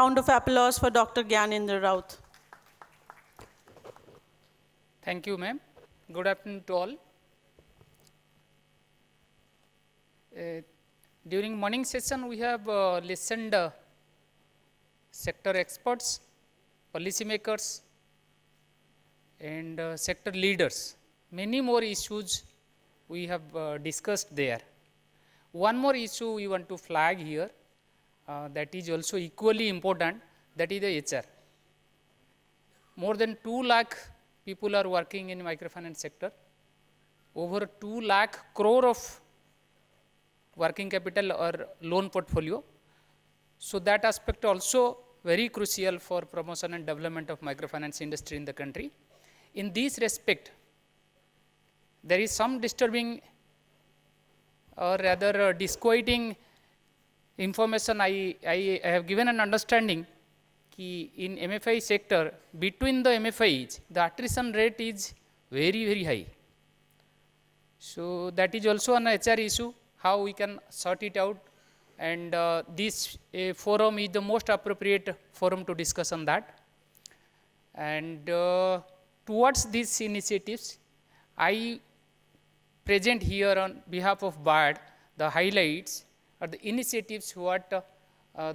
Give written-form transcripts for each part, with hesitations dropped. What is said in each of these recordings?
round of applause for Dr. Gyanendra Raut. Thank you, ma'am. Good afternoon to all. During morning session, we have listened sector experts, policymakers, and sector leaders. Many more issues we have discussed there. One more issue we want to flag here that is also equally important, that is the HR. More than 2 lakh people are working in microfinance sector. Over 2 lakh crore of working capital or loan portfolio. So that aspect also very crucial for promotion and development of microfinance industry in the country. In this respect, there is some disturbing or rather disquieting information I have given an understanding कि in MFI sector, between the MFIs, the attrition rate is very, very high. So that is also an HR issue, how we can sort it out, and this forum is the most appropriate forum to discuss on that. And towards these initiatives, I present here on behalf of BARD the highlights or the initiatives what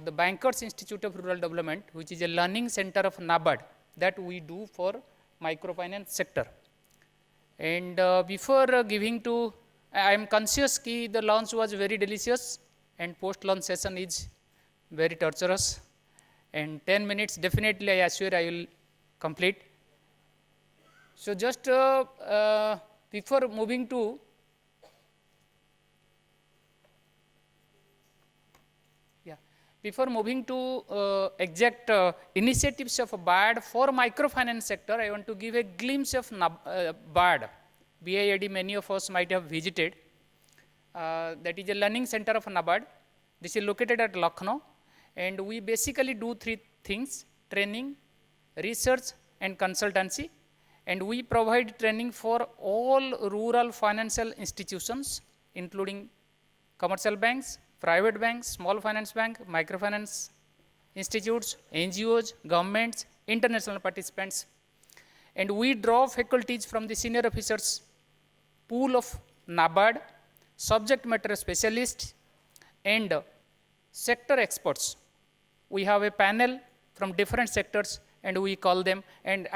the Bankers Institute of Rural Development, which is a learning center of NABARD, that we do for microfinance sector. And before giving to, I am conscious that the lunch was very delicious and post-lunch session is very torturous. And 10 minutes definitely I assure I will complete. So just before moving to Before moving to exact initiatives of BARD for microfinance sector, I want to give a glimpse of BARD. BIAD, many of us might have visited. That is a learning center of NABARD. This is located at Lucknow. And we basically do 3 things: training, research, and consultancy. And we provide training for all rural financial institutions, including commercial banks, private banks, small finance bank, microfinance institutes, NGOs, governments, international participants. And we draw faculties from the senior officers pool of NABARD, subject matter specialists, and sector experts. We have a panel from different sectors and we call them, and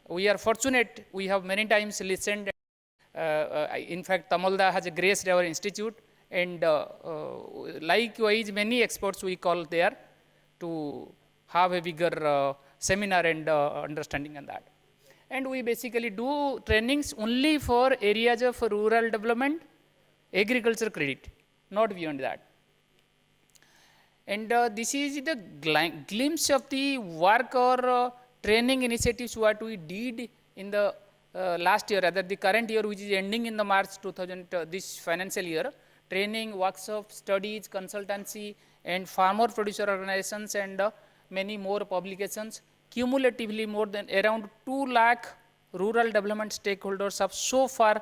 we are fortunate, we have many times listened. In fact, Tamalda has graced our institute, and likewise many experts we call there to have a bigger seminar and understanding on that. And we basically do trainings only for areas of rural development, agriculture credit, not beyond that. And this is the glimpse of the work or training initiatives what we did in the last year, rather the current year, which is ending in the March 2000, this financial year. Training, workshops, studies, consultancy, and farmer producer organizations, and many more publications. Cumulatively, more than around 2 lakh rural development stakeholders have so far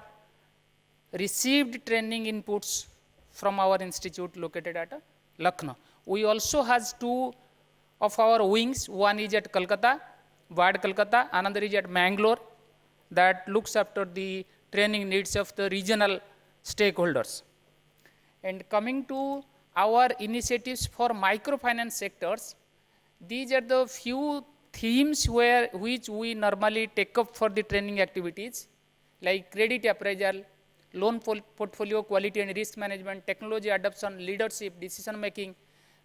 received training inputs from our institute located at Lucknow. We also have 2 of our wings. One is at Kolkata, BARD Kolkata, another is at Mangalore, that looks after the training needs of the regional stakeholders. And coming to our initiatives for microfinance sectors, these are the few themes which we normally take up for the training activities, like credit appraisal, loan portfolio quality and risk management, technology adoption, leadership, decision making,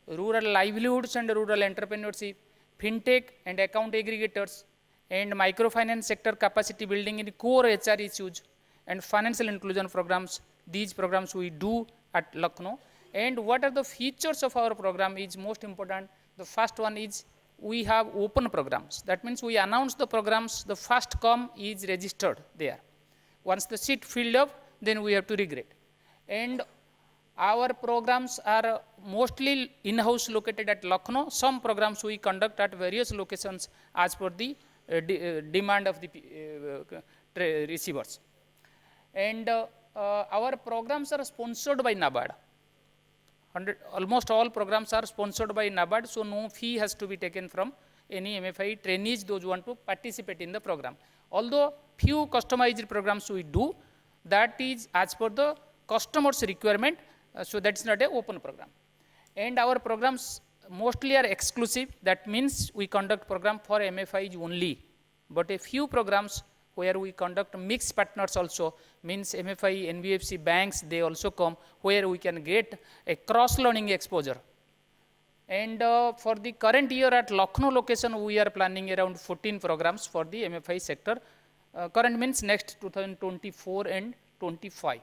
rural livelihoods and rural entrepreneurship, fintech and account aggregators, and microfinance sector capacity building in core HR issues, and financial inclusion programs. These programs we do at Lucknow. And what are the features of our program is most important. The first one is we have open programs. That means we announce the programs, the first come is registered there. Once the seat filled up, then we have to regret. And our programs are mostly in-house located at Lucknow. Some programs we conduct at various locations as per the demand of the receivers. And our programs are sponsored by NABARD. almost all programs are sponsored by NABARD, so no fee has to be taken from any MFI trainees, those who want to participate in the program. Although few customized programs we do, that is as per the customer's requirement, so that's not an open program. And our programs mostly are exclusive, that means we conduct program for MFIs only. But a few programs where we conduct mixed partners also, means MFI, NBFC, banks, they also come, where we can get a cross-learning exposure. And for the current year at Lucknow location, we are planning around 14 programs for the MFI sector. Current means next 2024 and 25.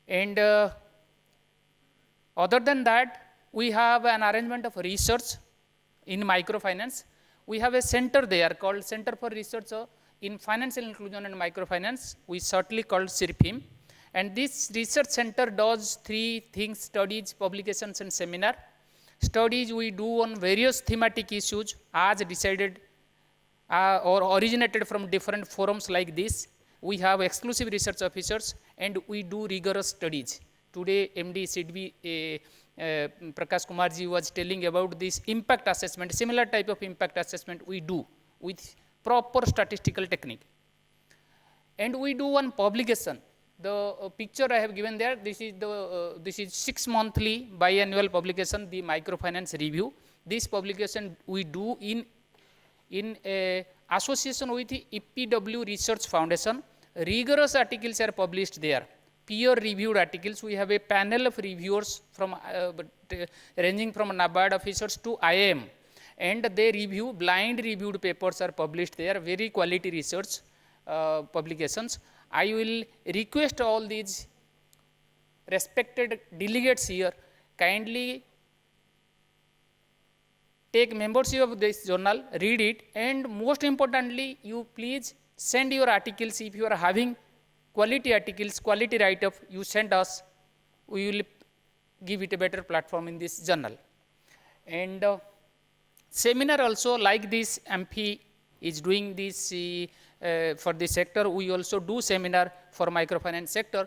And other than that, we have an arrangement of research in microfinance. We have a center there called Center for Research in Financial Inclusion and Microfinance. We shortly called CIRFIM. And this research center does three things: studies, publications, and seminar. Studies we do on various thematic issues as decided or originated from different forums like this. We have exclusive research officers and we do rigorous studies. Today, MD Sidvi Prakash Kumarji was telling about this impact assessment, similar type of impact assessment we do with proper statistical technique. And we do one publication. The picture I have given there, this is 6 monthly biannual publication, the Microfinance Review. This publication we do in association with the EPW Research Foundation. Rigorous articles are published there, peer-reviewed articles. We have a panel of reviewers from ranging from NABARD officers to IIM, and they review, blind reviewed papers are published there, very quality research publications. I will request all these respected delegates here, kindly take membership of this journal, read it, and most importantly, you please send your articles. If you are having quality articles, quality write-up, you send us, we will give it a better platform in this journal. And seminar also like this, AMFI is doing this for the sector. We also do seminar for microfinance sector.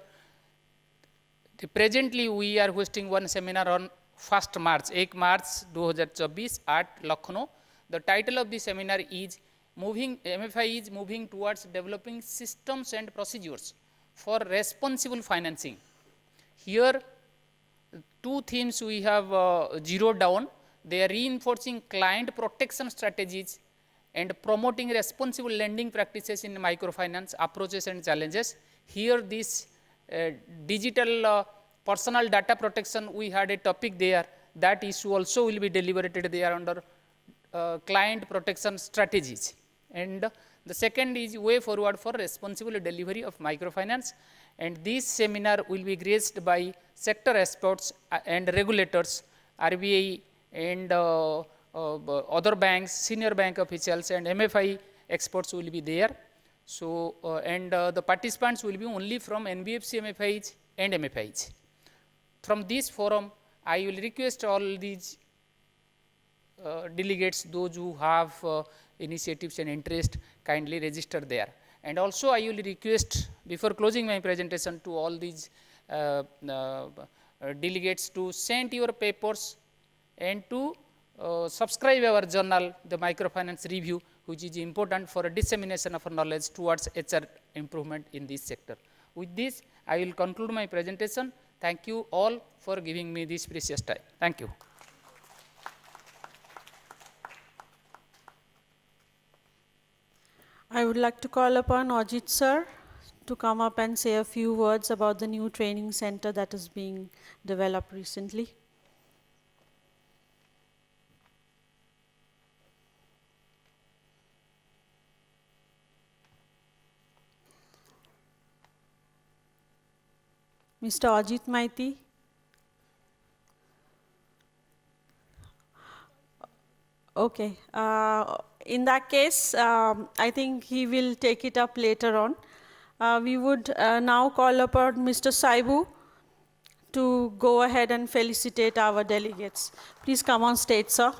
Presently, we are hosting one seminar on 1st March, 1 March 2024 at Lucknow. The title of the seminar is MFI is moving towards developing systems and procedures for responsible financing. Here, two themes we have zeroed down. They are reinforcing client protection strategies and promoting responsible lending practices in microfinance, approaches and challenges. Here, this digital personal data protection, we had a topic there. That issue also will be deliberated there under client protection strategies. And the second is way forward for responsible delivery of microfinance. And this seminar will be graced by sector experts and regulators, RBI and other banks, senior bank officials and MFI experts will be there. So, the participants will be only from NBFC MFIs and MFIs. From this forum, I will request all these delegates, those who have initiatives and interest, kindly register there. And also I will request, before closing my presentation, to all these delegates to send your papers and to subscribe our journal, the Microfinance Review, which is important for a dissemination of knowledge towards HR improvement in this sector. With this, I will conclude my presentation. Thank you all for giving me this precious time. Thank you. I would like to call upon Ajit sir to come up and say a few words about the new training center that is being developed recently. Mr. Ajit Maiti. Okay. In that case, I think he will take it up later on. We would now call upon Mr. Saibu to go ahead and felicitate our delegates. Please come on stage, sir.